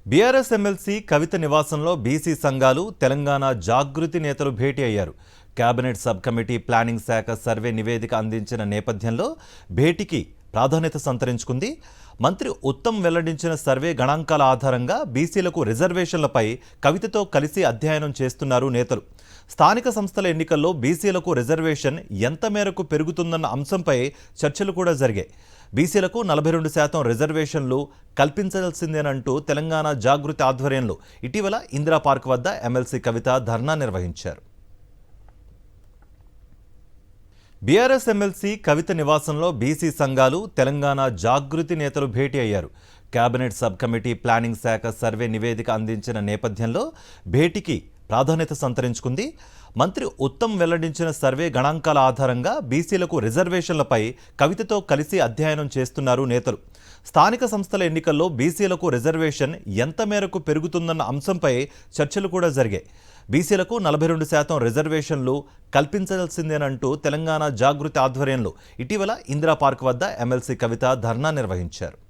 BRS MLC కవిత నివాసంలో BC సంఘాలు, తెలంగాణ జాగృతి నేతలు భేటీ అయ్యారు. కేబినెట్ సబ్ కమిటీ ప్లానింగ్ శాఖ సర్వే నివేదిక అందించిన నేపథ్యంలో భేటీకి ప్రాధాన్యత సంతరించుకుంది. మంత్రి ఉత్తమ్ వెల్లడించిన సర్వే గణాంకాల ఆధారంగా బీసీలకు రిజర్వేషన్లపై కవితతో కలిసి అధ్యయనం చేస్తున్నారు నేతలు. స్థానిక సంస్థల ఎన్నికల్లో బీసీలకు రిజర్వేషన్ ఎంత మేరకు పెరుగుతుందన్న అంశంపై చర్చలు కూడా జరిగాయి. బీసీలకు 42% రిజర్వేషన్లు కల్పించాల్సిందేనంటూ తెలంగాణ జాగృతి ఆధ్వర్యంలో ఇటీవల ఇందిరా పార్క్ వద్ద ఎమ్మెల్సీ కవిత ధర్నా నిర్వహించారు. బీఆర్ఎస్ ఎమ్మెల్సీ కవిత నివాసంలో బీసీ సంఘాలు, తెలంగాణ జాగృతి నేతలు భేటీ అయ్యారు. కేబినెట్ సబ్ కమిటీ ప్లానింగ్ శాఖ సర్వే నివేదిక అందించిన నేపథ్యంలో భేటీకి ప్రాధాన్యత సంతరించుకుంది. మంత్రి ఉత్తమ్ వెల్లడించిన సర్వే గణాంకాల ఆధారంగా బీసీలకు రిజర్వేషన్లపై కవితతో కలిసి అధ్యయనం చేస్తున్నారు నేతలు. స్థానిక సంస్థల ఎన్నికల్లో బీసీలకు రిజర్వేషన్ ఎంత మేరకు పెరుగుతుందన్న అంశంపై చర్చలు కూడా జరిగాయి. బీసీలకు 42% రిజర్వేషన్లు కల్పించాల్సిందేనంటూ తెలంగాణ జాగృతి ఆధ్వర్యంలో ఇటీవల ఇందిరా పార్క్ వద్ద ఎమ్మెల్సీ కవిత ధర్నా నిర్వహించారు.